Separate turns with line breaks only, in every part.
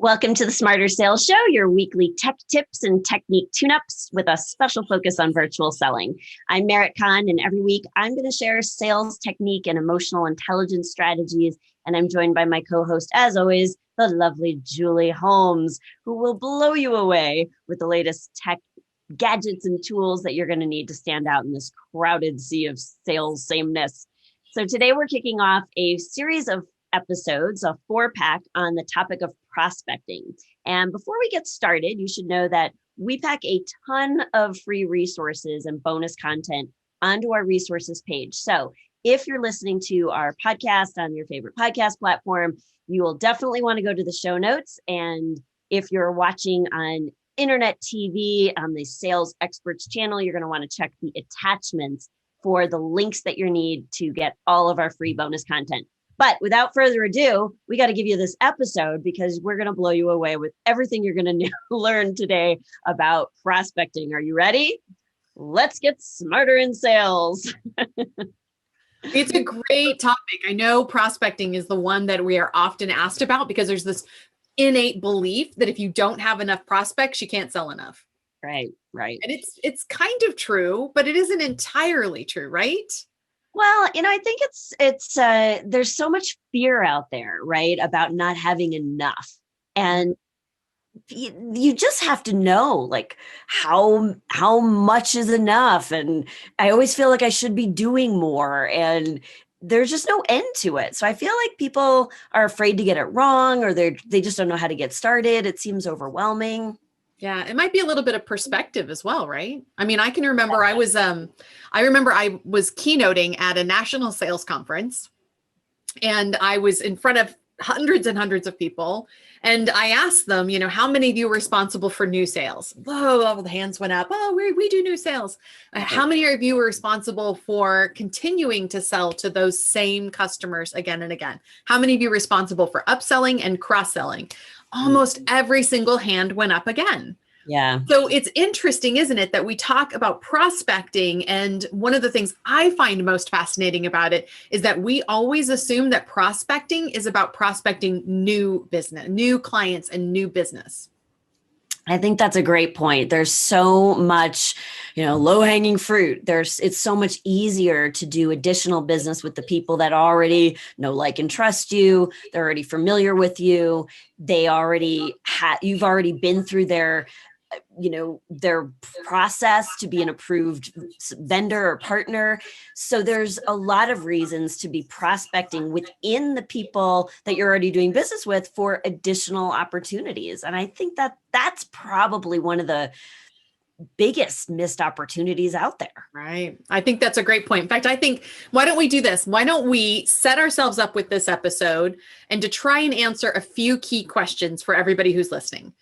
Welcome to the Smarter Sales Show, your weekly tech tips and technique tune-ups with a special focus on virtual selling. I'm Merritt Khan, and every week I'm going to share sales technique and emotional intelligence strategies, and I'm joined by my co-host, as always, the lovely Julie Holmes, who will blow you away with the latest tech gadgets and tools that you're going to need to stand out in this crowded sea of sales sameness. So today we're kicking off a series of episodes, a 4-pack on the topic of prospecting. And before we get started, you should know that we pack a ton of free resources and bonus content onto our resources page. So if you're listening to our podcast on your favorite podcast platform, you will definitely want to go to the show notes. And if you're watching on internet TV on the Sales Experts channel, you're going to want to check the attachments for the links that you need to get all of our free bonus content. But without further ado, we got to give you this episode because we're going to blow you away with everything you're going to learn today about prospecting. Are you ready? Let's get smarter in sales.
It's a great topic. I know prospecting is the one that we are often asked about because there's this innate belief that if you don't have enough prospects, you can't sell enough.
Right.
And it's kind of true, but it isn't entirely true, right?
Well, I think it's there's so much fear out there, right, about not having enough. And you just have to know like how much is enough. And I always feel like I should be doing more, and there's just no end to it. So I feel like people are afraid to get it wrong, or they just don't know how to get started. It seems overwhelming.
Yeah, it might be a little bit of perspective as well, right? I mean, I can remember I was keynoting at a national sales conference, and I was in front of hundreds and hundreds of people. And I asked them, how many of you are responsible for new sales? Whoa, the hands went up. Oh, we do new sales. How many of you are responsible for continuing to sell to those same customers again and again? How many of you are responsible for upselling and cross-selling? Almost every single hand went up again.
Yeah.
So it's interesting, isn't it, that we talk about prospecting. And one of the things I find most fascinating about it is that we always assume that prospecting is about prospecting new business, new clients, and new business.
I think that's a great point. There's so much, low-hanging fruit. It's so much easier to do additional business with the people that already know, like, and trust you. They're already familiar with you. You've already been through their process to be an approved vendor or partner. So there's a lot of reasons to be prospecting within the people that you're already doing business with for additional opportunities. And I think that that's probably one of the biggest missed opportunities out there.
Right. I think that's a great point. In fact, I think, why don't we do this? Why don't we set ourselves up with this episode and to try and answer a few key questions for everybody who's listening.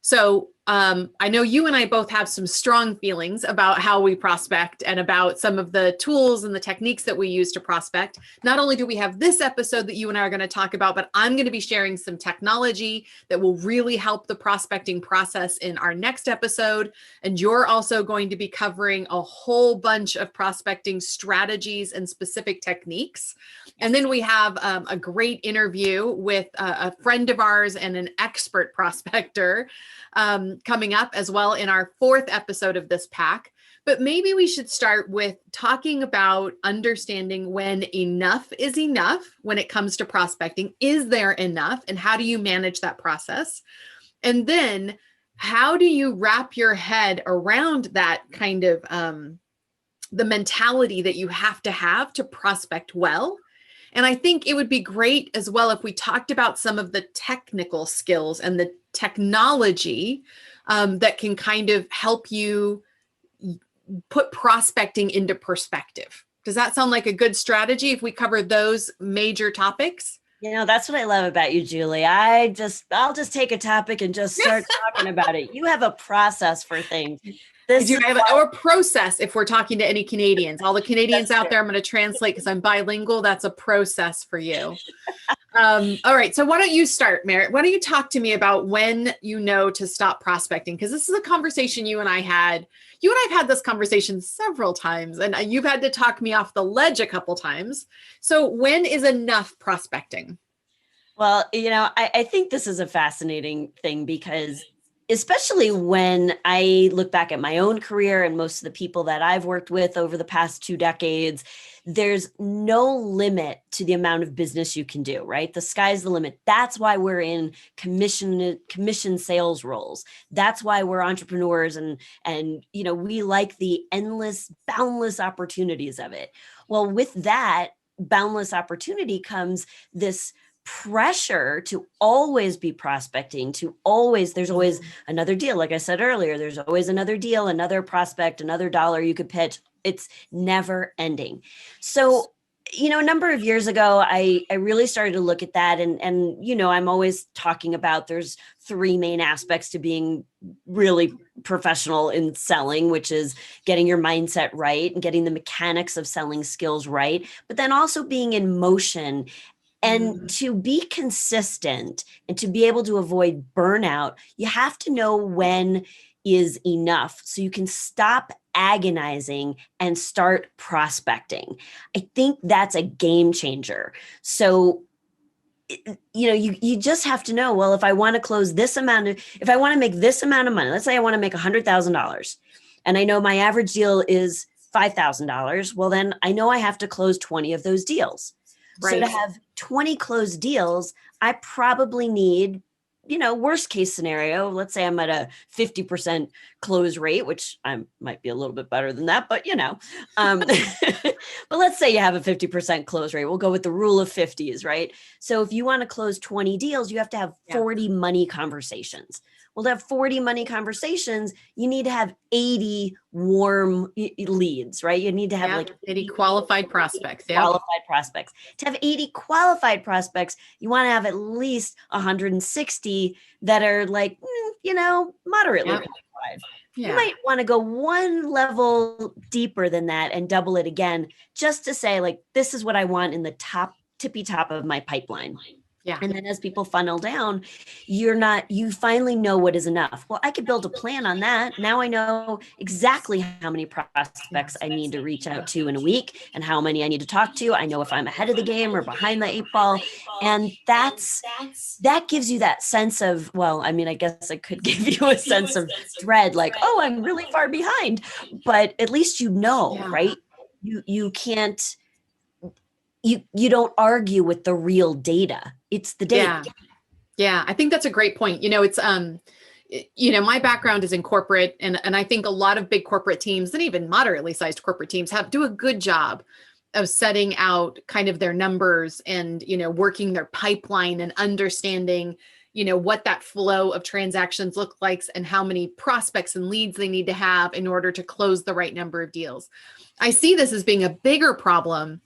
So I know you and I both have some strong feelings about how we prospect and about some of the tools and the techniques that we use to prospect. Not only do we have this episode that you and I are going to talk about, but I'm going to be sharing some technology that will really help the prospecting process in our next episode. And you're also going to be covering a whole bunch of prospecting strategies and specific techniques. And then we have a great interview with a friend of ours and an expert prospector coming up as well in our 4th episode of this pack. But maybe we should start with talking about understanding when enough is enough when it comes to prospecting. Is there enough? And how do you manage that process? And then how do you wrap your head around that kind of the mentality that you have to prospect well? And I think it would be great as well if we talked about some of the technical skills and the technology that can kind of help you put prospecting into perspective. Does that sound like a good strategy if we cover those major topics?
That's what I love about you, Julie. I'll just take a topic and just start talking about it. You have a process for things.
Or process if we're talking to any Canadians. All the Canadians out there, I'm going to translate because I'm bilingual. That's a process for you. All right. So why don't you start, Merritt? Why don't you talk to me about when you know to stop prospecting? Because this is a conversation you and I had. You and I've had this conversation several times, and you've had to talk me off the ledge a couple times. So when is enough prospecting?
Well, I think this is a fascinating thing because especially when I look back at my own career and most of the people that I've worked with over the past 2 decades, there's no limit to the amount of business you can do, right? The sky's the limit. That's why we're in commission sales roles. That's why we're entrepreneurs and we like the endless, boundless opportunities of it. Well, with that boundless opportunity comes this pressure to always be prospecting, there's always another deal. Like I said earlier, there's always another deal, another prospect, another dollar you could pitch. It's never ending. So, a number of years ago, I really started to look at that. And I'm always talking about there's three main aspects to being really professional in selling, which is getting your mindset right and getting the mechanics of selling skills right, but then also being in motion. And to be consistent and to be able to avoid burnout, you have to know when is enough so you can stop agonizing and start prospecting. I think that's a game changer. So, you just have to know, well, if I want to close if I want to make this amount of money, let's say I want to make $100,000 and I know my average deal is $5,000. Well, then I know I have to close 20 of those deals. Right. So to have 20 closed deals, I probably need, worst case scenario, let's say I'm at a 50% close rate, which I might be a little bit better than that, but but let's say you have a 50% close rate. We'll go with the rule of 50s, right? So if you want to close 20 deals, you have to have 40 money conversations. Well, to have 40 money conversations, you need to have 80 warm leads, right? You need to have
80 qualified prospects.
Qualified prospects. To have 80 qualified prospects, you want to have at least 160 that are moderately qualified. Yeah. You might want to go one level deeper than that and double it again, just to say, this is what I want in the tippy top of my pipeline. Yeah. And then as people funnel down, you finally know what is enough. Well, I could build a plan on that. Now I know exactly how many prospects I need to reach out to in a week and how many I need to talk to. I know if I'm ahead of the game or behind the 8 ball. And that gives you that sense of, I guess I could give you a sense of dread, oh, I'm really far behind, but at least right? You can't, you don't argue with the real data. It's the data.
Yeah. I think that's a great point. It's, my background is in corporate and I think a lot of big corporate teams and even moderately sized corporate teams do a good job of setting out kind of their numbers and, working their pipeline and understanding, what that flow of transactions look like and how many prospects and leads they need to have in order to close the right number of deals. I see this as being a bigger problem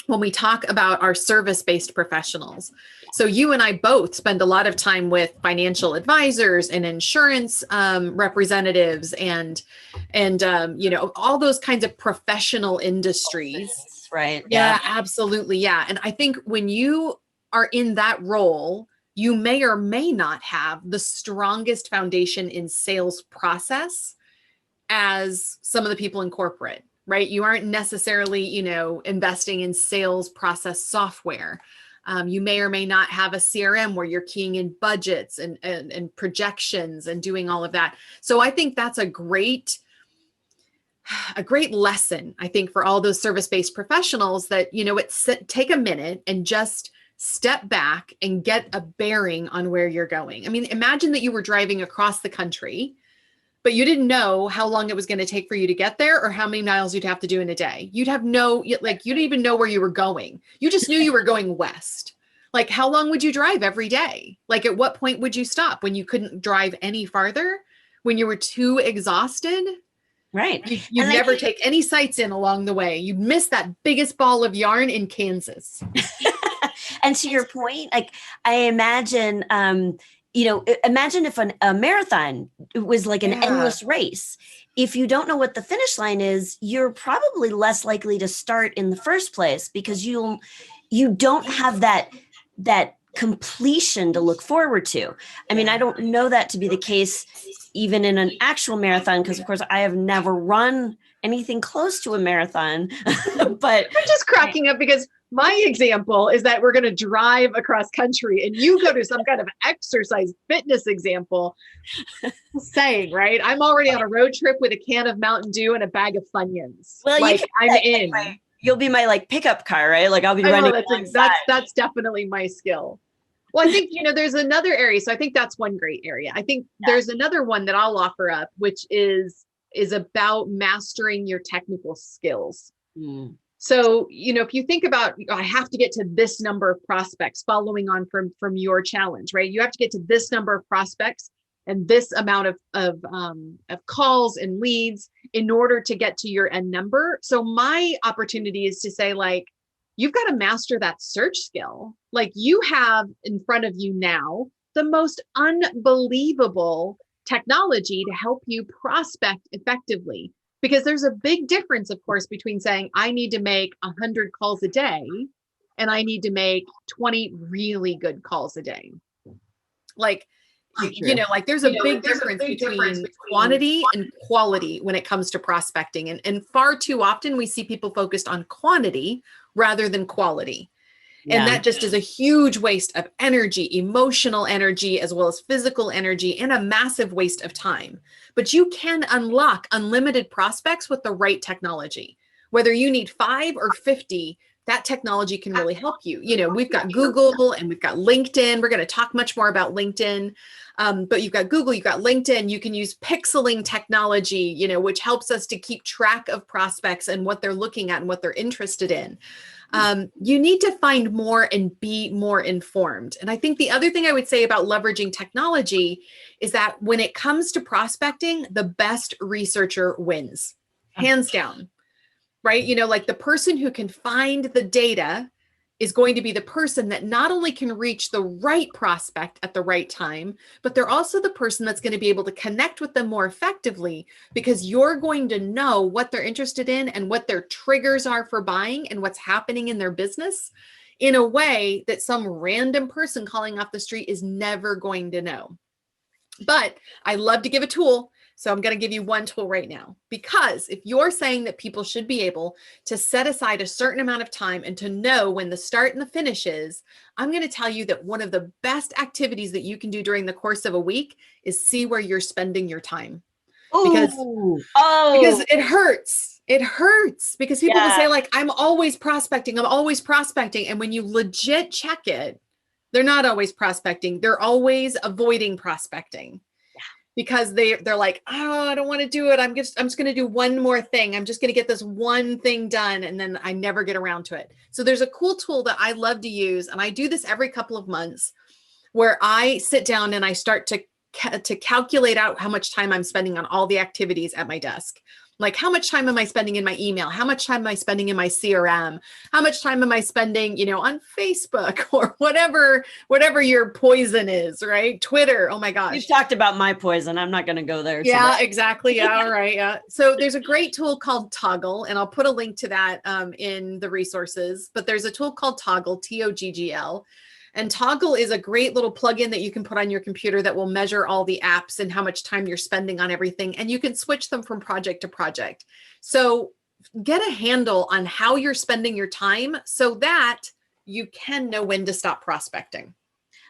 when we talk about our service-based professionals. So you and I both spend a lot of time with financial advisors and insurance representatives and all those kinds of professional industries.
Right.
Yeah, absolutely. Yeah. And I think when you are in that role, you may or may not have the strongest foundation in sales process as some of the people in corporate. Right? You aren't necessarily, investing in sales process software. You may or may not have a CRM where you're keying in budgets and projections and doing all of that. So I think that's a great lesson, I think, for all those service-based professionals that, take a minute and just step back and get a bearing on where you're going. I mean, imagine that you were driving across the country, but you didn't know how long it was going to take for you to get there or how many miles you'd have to do in a day. You didn't even know where you were going. You just knew you were going west. How long would you drive every day? At what point would you stop when you couldn't drive any farther, when you were too exhausted?
Right.
You'd never take any sights in along the way. You'd miss that biggest ball of yarn in Kansas.
And to your point, I imagine, imagine if a marathon was an endless race. If you don't know what the finish line is, you're probably less likely to start in the first place because you don't have that completion to look forward to. I mean, I don't know that to be the case even in an actual marathon because, of course, I have never run anything close to a marathon, but
I'm just cracking up because my example is that we're going to drive across country and you go to some kind of exercise fitness example. Saying, right? I'm already on a road trip with a can of Mountain Dew and a bag of Funyuns.
Well,
like I'm in.
You'll be my like pickup car, right? Like I'll be running.
That's definitely my skill. Well, I think, there's another area. So I think that's one great area. I think there's another one that I'll offer up, which is about mastering your technical skills. Mm. So, if you think about, I have to get to this number of prospects, following on from your challenge, right? You have to get to this number of prospects and this amount of calls and leads in order to get to your end number. So my opportunity is to say, like, you've got to master that search skill. Like, you have in front of you now the most unbelievable technology to help you prospect effectively. Because there's a big difference, of course, between saying I need to make 100 calls a day and I need to make 20 really good calls a day. Like, like there's a big difference between quantity and quality when it comes to prospecting. And far too often we see people focused on quantity rather than quality. Yeah. And that just is a huge waste of energy, emotional energy, as well as physical energy, and a massive waste of time. But you can unlock unlimited prospects with the right technology. Whether you need 5 or 50, that technology can really help you. We've got Google and we've got LinkedIn. We're going to talk much more about LinkedIn. But you've got Google, you've got LinkedIn. You can use pixeling technology, which helps us to keep track of prospects and what they're looking at and what they're interested in. You need to find more and be more informed. And I think the other thing I would say about leveraging technology is that when it comes to prospecting, the best researcher wins, hands down, right? Like the person who can find the data is going to be the person that not only can reach the right prospect at the right time, but they're also the person that's going to be able to connect with them more effectively, because you're going to know what they're interested in and what their triggers are for buying and what's happening in their business in a way that some random person calling off the street is never going to know. But I love to give a tool. So I'm going to give you one tool right now, because if you're saying that people should be able to set aside a certain amount of time and to know when the start and the finish is, I'm going to tell you that one of the best activities that you can do during the course of a week is see where you're spending your time. Because it hurts. It hurts because people will say, like, I'm always prospecting. And when you legit check it, they're not always prospecting. They're always avoiding prospecting. Because they're like, oh, I don't want to do it. I'm just going to do one more thing. I'm just going to get this one thing done. And then I never get around to it. So there's a cool tool that I love to use. And I do this every couple of months, where I sit down and I start to calculate out how much time I'm spending on all the activities at my desk. Like, how much time am I spending in my email? How much time am I spending in my CRM? How much time am I spending, on Facebook or whatever your poison is, right? Twitter. Oh my gosh.
You've talked about my poison. I'm not going to go there.
Yeah, exactly. Yeah. All right. Yeah. So there's a great tool called Toggle, and I'll put a link to that in the resources, but there's a tool called Toggle, Toggl. And Toggle is a great little plugin that you can put on your computer that will measure all the apps and how much time you're spending on everything. And you can switch them from project to project. So get a handle on how you're spending your time so that you can know when to stop prospecting.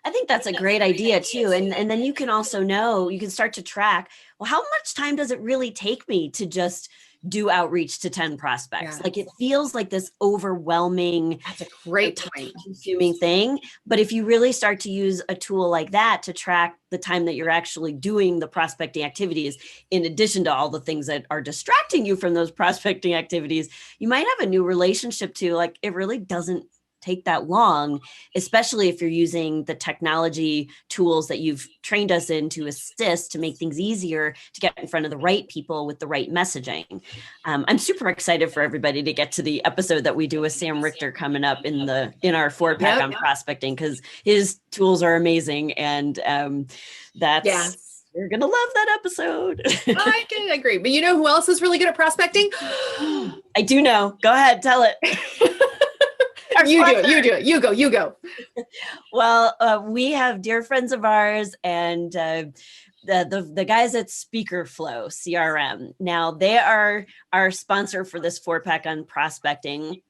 I think that's a great idea too. And then you can also know, you can start to track, well, how much time does it really take me to just do outreach to 10 prospects? Like, it feels like this overwhelming,
that's a great point,
consuming thing. But if you really start to use a tool like that to track the time that you're actually doing the prospecting activities, in addition to all the things that are distracting you from those prospecting activities, you might have a new relationship to, like, it really doesn't take that long, especially if you're using the technology tools that you've trained us in to assist to make things easier to get in front of the right people with the right messaging. I'm super excited for everybody to get to the episode that we do with Sam Richter coming up in our 4-pack on prospecting, because his tools are amazing. And you're going to love that episode.
I can agree. But you know who else is really good at prospecting?
I do know. Go ahead, tell it.
You do it. You go.
Well, we have dear friends of ours, and the guys at Speakerflow CRM. Now they are our sponsor for this 4-pack on prospecting,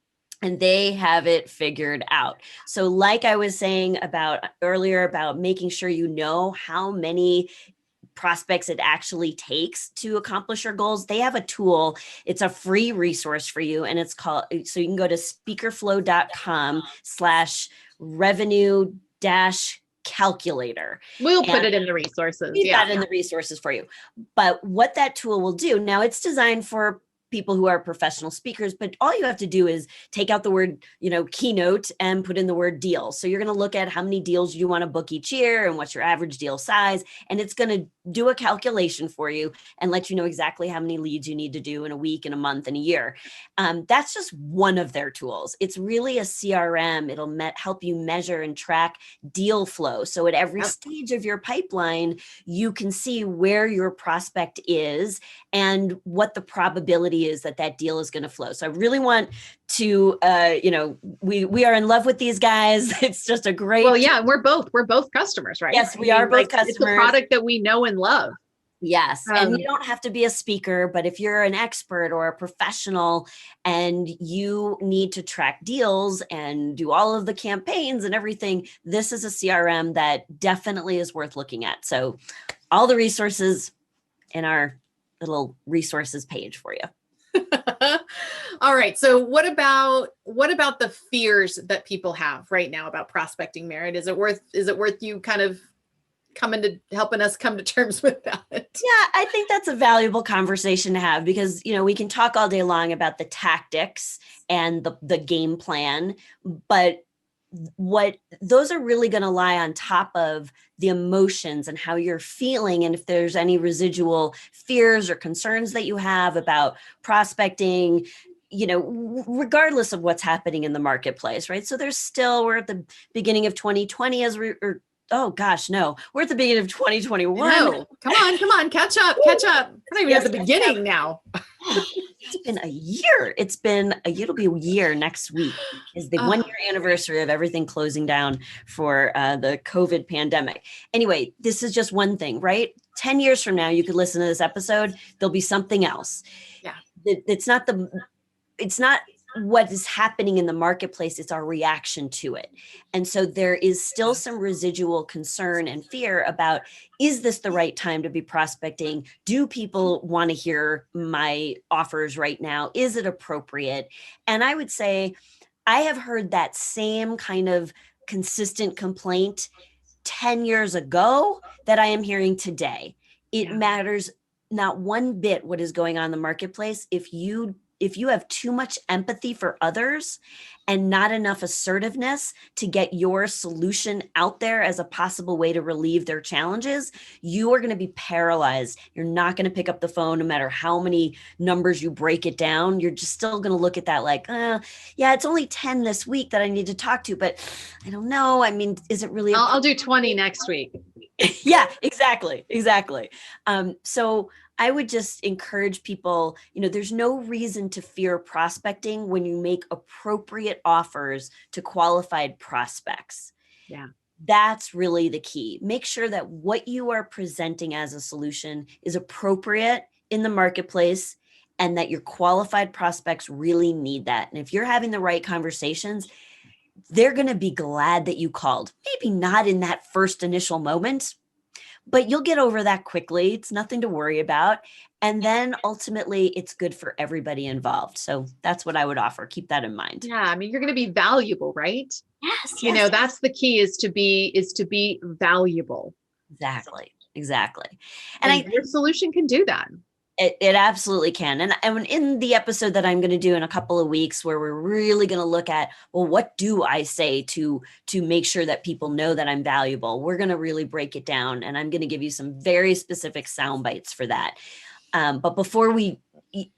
and they have it figured out. So like I was saying about earlier about making sure you know how many prospects it actually takes to accomplish your goals, they have a tool. It's a free resource for you, and it's called, so you can go to speakerflow.com/revenue dash calculator.
We'll put it in the resources.
We've got in the resources for you. But what that tool will do, now it's designed for people who are professional speakers, but all you have to do is take out the word, keynote and put in the word deal. So you're going to look at how many deals you want to book each year and what's your average deal size. And it's going to do a calculation for you and let you know exactly how many leads you need to do in a week, in a month, in a year. That's just one of their tools. It's really a CRM. It'll help you measure and track deal flow. So at every stage of your pipeline, you can see where your prospect is and what the probability is that deal is going to flow. So I really want to, we are in love with these guys. It's just a great.
Well, yeah, we're both customers, right?
Yes, we are both customers.
It's a product that we know and love.
Yes. And you don't have to be a speaker, but if you're an expert or a professional and you need to track deals and do all of the campaigns and everything, this is a CRM that definitely is worth looking at. So all the resources in our little resources page for you.
All right. So what about the fears that people have right now about prospecting, Merritt? Is it worth you kind of helping us come to terms with that?
Yeah, I think that's a valuable conversation to have because, we can talk all day long about the tactics and the game plan, but what those are really going to lie on top of the emotions and how you're feeling. And if there's any residual fears or concerns that you have about prospecting, regardless of what's happening in the marketplace, right? So we're at the beginning of 2020 oh gosh, no, we're at the beginning of 2021.
No, come on, catch up. We're not even at the beginning now.
It's been a year. It'll be a year next week is the 1-year anniversary of everything closing down for the COVID pandemic. Anyway, this is just one thing, right? 10 years from now, you could listen to this episode. There'll be something else.
Yeah.
It's not what is happening in the marketplace, it's our reaction to it. And so there is still some residual concern and fear about, is this the right time to be prospecting? Do people want to hear my offers right now? Is it appropriate? And I would say I have heard that same kind of consistent complaint 10 years ago that I am hearing today. It matters not one bit what is going on in the marketplace. If you have too much empathy for others and not enough assertiveness to get your solution out there as a possible way to relieve their challenges, you are going to be paralyzed. You're not going to pick up the phone no matter how many numbers you break it down. You're just still going to look at that like, it's only 10 this week that I need to talk to, but I don't know. I mean, is it really?
I'll do 20 next week.
Yeah, exactly. So I would just encourage people, there's no reason to fear prospecting when you make appropriate offers to qualified prospects.
Yeah.
That's really the key. Make sure that what you are presenting as a solution is appropriate in the marketplace and that your qualified prospects really need that. And if you're having the right conversations, they're going to be glad that you called. Maybe not in that first initial moment, but you'll get over that quickly. It's nothing to worry about. And then ultimately it's good for everybody involved. So that's what I would offer. Keep that in mind.
Yeah. I mean, you're going to be valuable, right?
Yes.
That's the key is to be valuable.
Exactly. And
your solution can do that.
It absolutely can. And in the episode that I'm going to do in a couple of weeks, where we're really going to look at, well, what do I say to make sure that people know that I'm valuable? We're going to really break it down. And I'm going to give you some very specific sound bites for that. But before we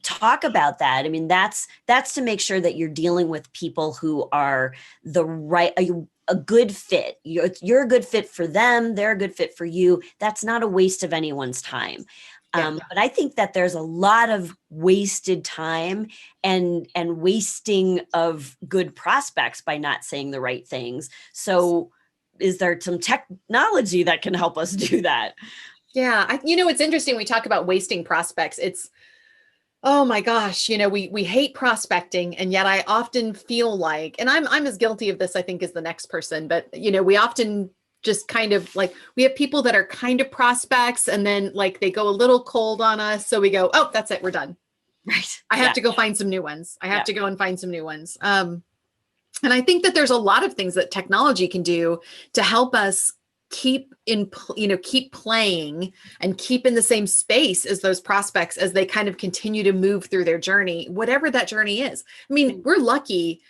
talk about that, I mean, that's to make sure that you're dealing with people who are a good fit. You're a good fit for them. They're a good fit for you. That's not a waste of anyone's time. But I think that there's a lot of wasted time and wasting of good prospects by not saying the right things. So is there some technology that can help us do that?
Yeah. It's interesting. We talk about wasting prospects. Oh my gosh, we hate prospecting, and yet I often feel like, and I'm as guilty of this, I think, as the next person, but we often just kind of like, we have people that are kind of prospects, and then like they go a little cold on us. So we go, oh, that's it, we're done.
Right.
I have to go find some new ones. I have to go and find some new ones. And I think that there's a lot of things that technology can do to help us keep playing and keep in the same space as those prospects as they kind of continue to move through their journey, whatever that journey is. I mean, we're lucky,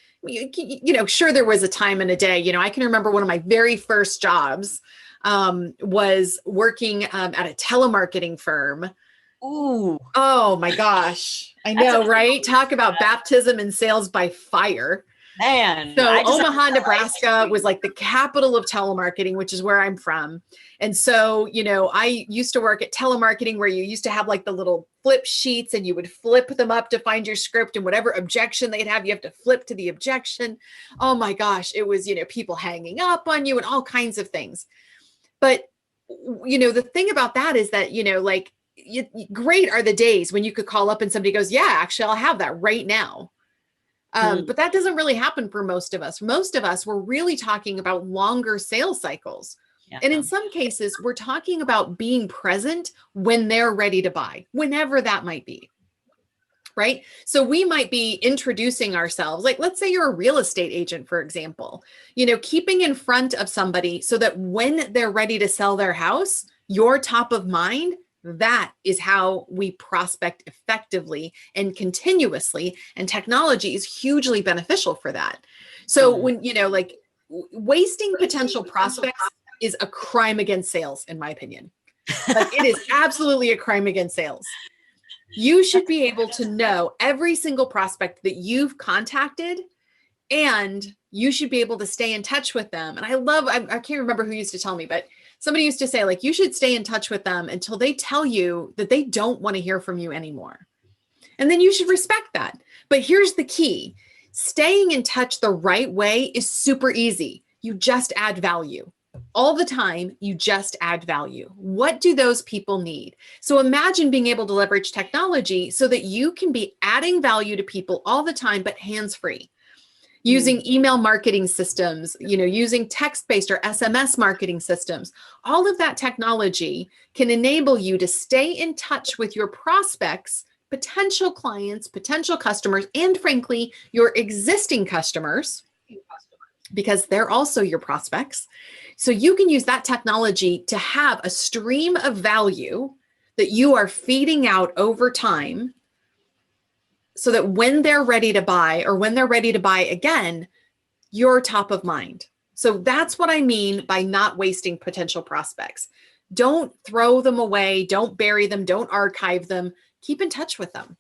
sure, there was a time in a day, I can remember one of my very first jobs was working at a telemarketing firm.
Ooh.
Oh my gosh. I know, right? Talk about baptism and sales by fire.
Man.
So Omaha, Nebraska was like the capital of telemarketing, which is where I'm from. And so, I used to work at telemarketing where you used to have like the little flip sheets and you would flip them up to find your script, and whatever objection they'd have, you have to flip to the objection. Oh my gosh. It was, people hanging up on you and all kinds of things. But, the thing about that is that, great are the days when you could call up and somebody goes, yeah, actually, I'll have that right now. But that doesn't really happen for most of us. Most of us, we're really talking about longer sales cycles. Yeah. And in some cases, we're talking about being present when they're ready to buy, whenever that might be. Right? So we might be introducing ourselves, like, let's say you're a real estate agent, for example, keeping in front of somebody so that when they're ready to sell their house, you're top of mind. That is how we prospect effectively and continuously. And technology is hugely beneficial for that. So when, wasting potential prospects is a crime against sales, in my opinion. Like, it is absolutely a crime against sales. You should be able to know every single prospect that you've contacted, and you should be able to stay in touch with them. And I can't remember who used to tell me, but somebody used to say, like, you should stay in touch with them until they tell you that they don't want to hear from you anymore. And then you should respect that. But here's the key. Staying in touch the right way is super easy. You just add value. All the time, you just add value. What do those people need? So imagine being able to leverage technology so that you can be adding value to people all the time, but hands-free. Using email marketing systems, using text-based or SMS marketing systems. All of that technology can enable you to stay in touch with your prospects, potential clients, potential customers, and frankly, your existing customers, because they're also your prospects. So you can use that technology to have a stream of value that you are feeding out over time, so that when they're ready to buy, or when they're ready to buy again, you're top of mind. So that's what I mean by not wasting potential prospects. Don't throw them away. Don't bury them. Don't archive them. Keep in touch with them.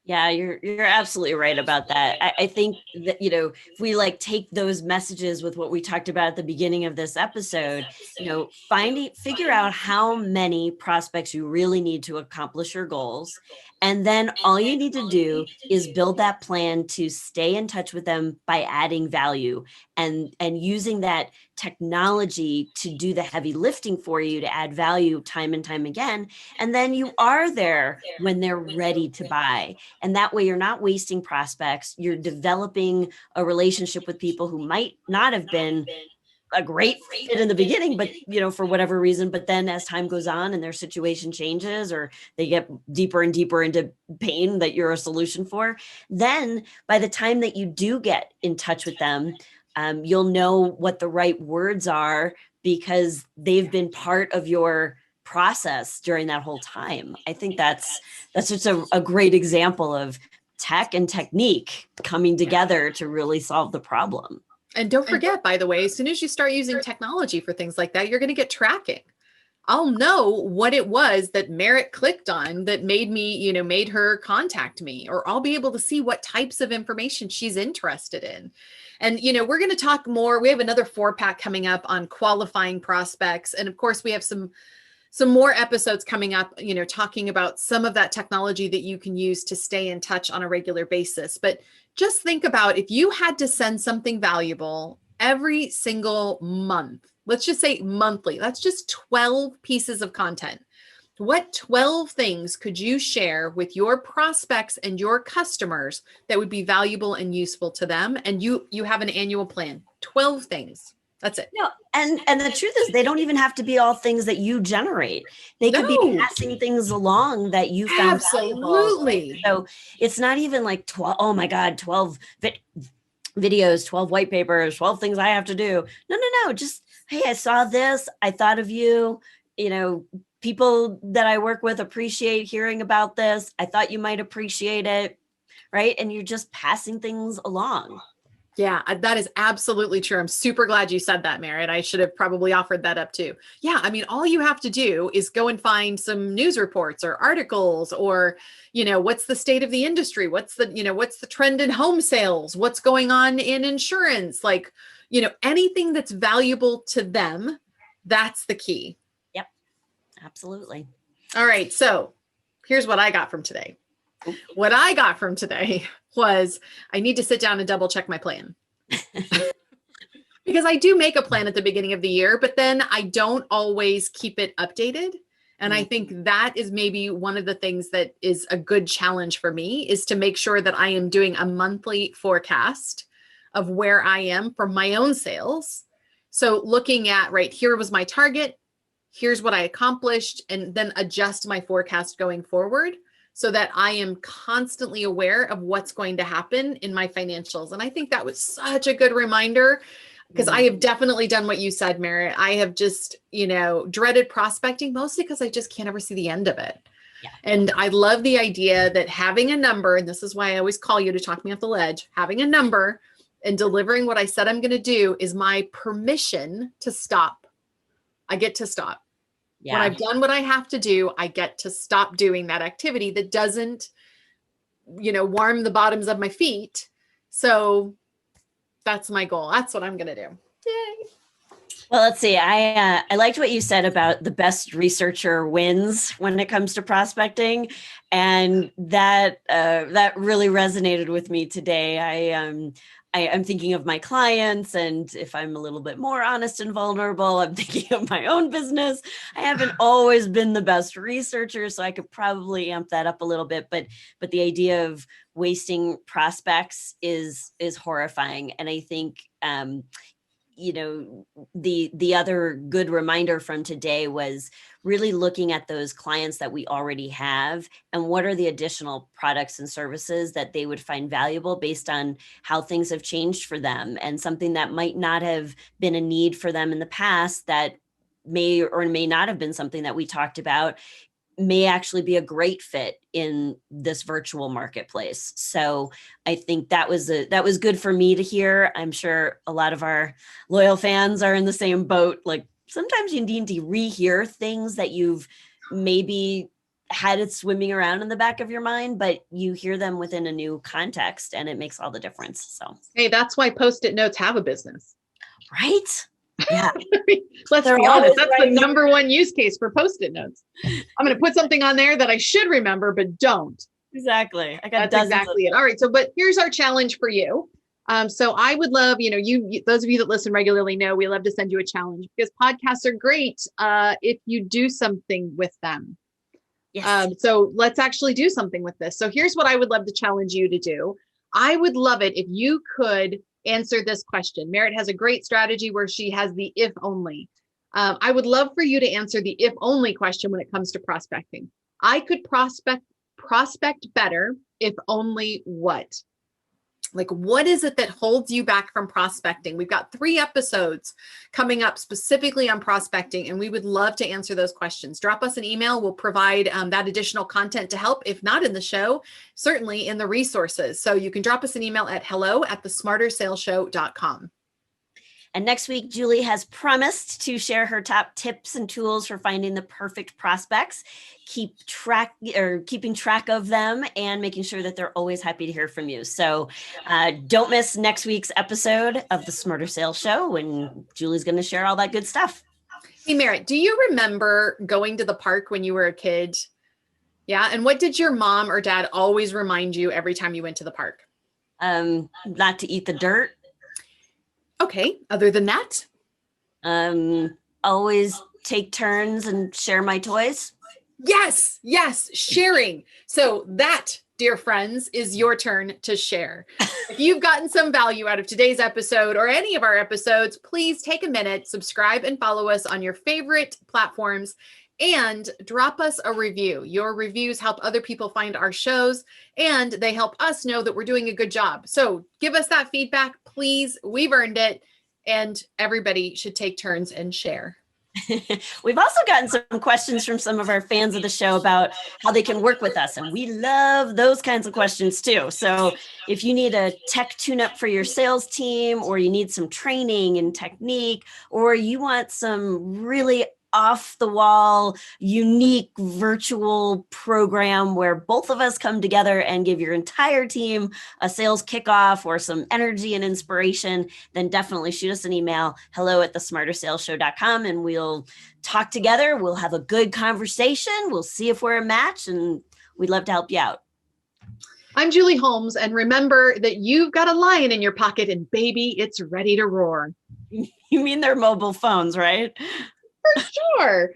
Yeah, you're absolutely right about that. I think that, if we take those messages with what we talked about at the beginning of this episode, figure out how many prospects you really need to accomplish your goals. And then all you need to do is build that plan to stay in touch with them by adding value and using that technology to do the heavy lifting for you to add value time and time again. And then you are there when they're ready to buy. And that way you're not wasting prospects. You're developing a relationship with people who might not have been a great fit in the beginning, but for whatever reason, but then as time goes on and their situation changes, or they get deeper and deeper into pain that you're a solution for, then by the time that you do get in touch with them, you'll know what the right words are, because they've been part of your process during that whole time. I think that's just a great example of tech and technique coming together to really solve the problem.
And don't forget, by the way, as soon as you start using technology for things like that, you're going to get tracking. I'll know what it was that Merritt clicked on that made me, made her contact me, or I'll be able to see what types of information she's interested in. And, we're going to talk more. We have another 4-pack coming up on qualifying prospects. And of course, we have some more episodes coming up, talking about some of that technology that you can use to stay in touch on a regular basis. But just think about, if you had to send something valuable every single month let's just say monthly, that's just 12 pieces of content. What 12 things could you share with your prospects and your customers that would be valuable and useful to them? And you have an annual plan, 12 things. That's it.
No, and the truth is they don't even have to be all things that you generate. They could be
No.
passing things along that you found valuable.
Absolutely.
So it's not even like 12, oh my God, 12 videos, 12 white papers, 12 things I have to do. No. Just, hey, I saw this. I thought of you. You know, people that I work with appreciate hearing about this. I thought you might appreciate it. Right. And you're just passing things along.
Yeah, that is absolutely true. I'm super glad you said that, Merritt. I should have probably offered that up too. Yeah, I mean, all you have to do is go and find some news reports or articles or, what's the state of the industry? What's the trend in home sales? What's going on in insurance? Like, anything that's valuable to them, that's the key.
Yep, absolutely.
All right, so here's what I got from today. What I got from today was I need to sit down and double check my plan. Because I do make a plan at the beginning of the year, but then I don't always keep it updated. And I think that is maybe one of the things that is a good challenge for me is to make sure that I am doing a monthly forecast of where I am for my own sales. So looking at, right, here was my target, here's what I accomplished, and then adjust my forecast going forward, so that I am constantly aware of what's going to happen in my financials. And I think that was such a good reminder because I have definitely done what you said, Merritt. I have just, dreaded prospecting mostly because I just can't ever see the end of it.
Yeah.
And I love the idea that having a number, and this is why I always call you to talk me off the ledge, having a number and delivering what I said I'm going to do is my permission to stop. I get to stop. Yeah. When I've done what I have to do, I get to stop doing that activity that doesn't, warm the bottoms of my feet. So that's my goal. That's what I'm going to do. Yay.
Well, let's see. I liked what you said about the best researcher wins when it comes to prospecting. And that really resonated with me today. I'm thinking of my clients, and if I'm a little bit more honest and vulnerable, I'm thinking of my own business. I haven't always been the best researcher, so I could probably amp that up a little bit. But the idea of wasting prospects is horrifying, and I think the other good reminder from today was really looking at those clients that we already have and what are the additional products and services that they would find valuable based on how things have changed for them, and something that might not have been a need for them in the past that may or may not have been something that we talked about may actually be a great fit in this virtual marketplace. So I think that was good for me to hear. I'm sure a lot of our loyal fans are in the same boat. Like sometimes you need to rehear things that you've maybe had it swimming around in the back of your mind, but you hear them within a new context and it makes all the difference. So,
hey, that's why Post-it notes have a business.
Right? Yeah.
Let's be honest. That's the number one use case for Post-it notes. I'm going to put something on there that I should remember, but don't.
Exactly.
That's exactly it. All right. So, but here's our challenge for you. So I would love, you, those of you that listen regularly know we love to send you a challenge because podcasts are great if you do something with them.
Yes.
So let's actually do something with this. So here's what I would love to challenge you to do. I would love it if you could answer this question. Merritt has a great strategy where she has the if only. I would love for you to answer the if only question when it comes to prospecting. I could prospect better if only what? Like, what is it that holds you back from prospecting? We've got 3 episodes coming up specifically on prospecting, and we would love to answer those questions. Drop us an email. We'll provide that additional content to help, if not in the show, certainly in the resources. So you can drop us an email at hello@thesmartersaleshow.com.
And next week, Julie has promised to share her top tips and tools for finding the perfect prospects, keeping track of them, and making sure that they're always happy to hear from you. So don't miss next week's episode of the Smarter Sales Show when Julie's going to share all that good stuff.
Hey, Merritt, do you remember going to the park when you were a kid? Yeah. And what did your mom or dad always remind you every time you went to the park?
Not to eat the dirt.
Okay. Other than that?
Always take turns and share my toys.
Yes, sharing. So that, dear friends, is your turn to share. If you've gotten some value out of today's episode or any of our episodes, please take a minute, subscribe and follow us on your favorite platforms, and drop us a review. Your reviews help other people find our shows, and they help us know that we're doing a good job. So give us that feedback, please. We've earned it, and everybody should take turns and share.
We've also gotten some questions from some of our fans of the show about how they can work with us. And we love those kinds of questions too. So if you need a tech tune-up for your sales team, or you need some training and technique, or you want some really off the wall, unique virtual program where both of us come together and give your entire team a sales kickoff or some energy and inspiration, then definitely shoot us an email, hello@thesmartersalesshow.com, and we'll talk together. We'll have a good conversation. We'll see if we're a match, and we'd love to help you out.
I'm Julie Holmes, and remember that you've got a lion in your pocket, and baby, it's ready to roar.
You mean their mobile phones, right?
For sure.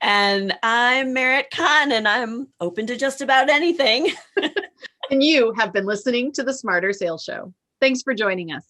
And I'm Merritt Khan, and I'm open to just about anything.
And you have been listening to the Smarter Sales Show. Thanks for joining us.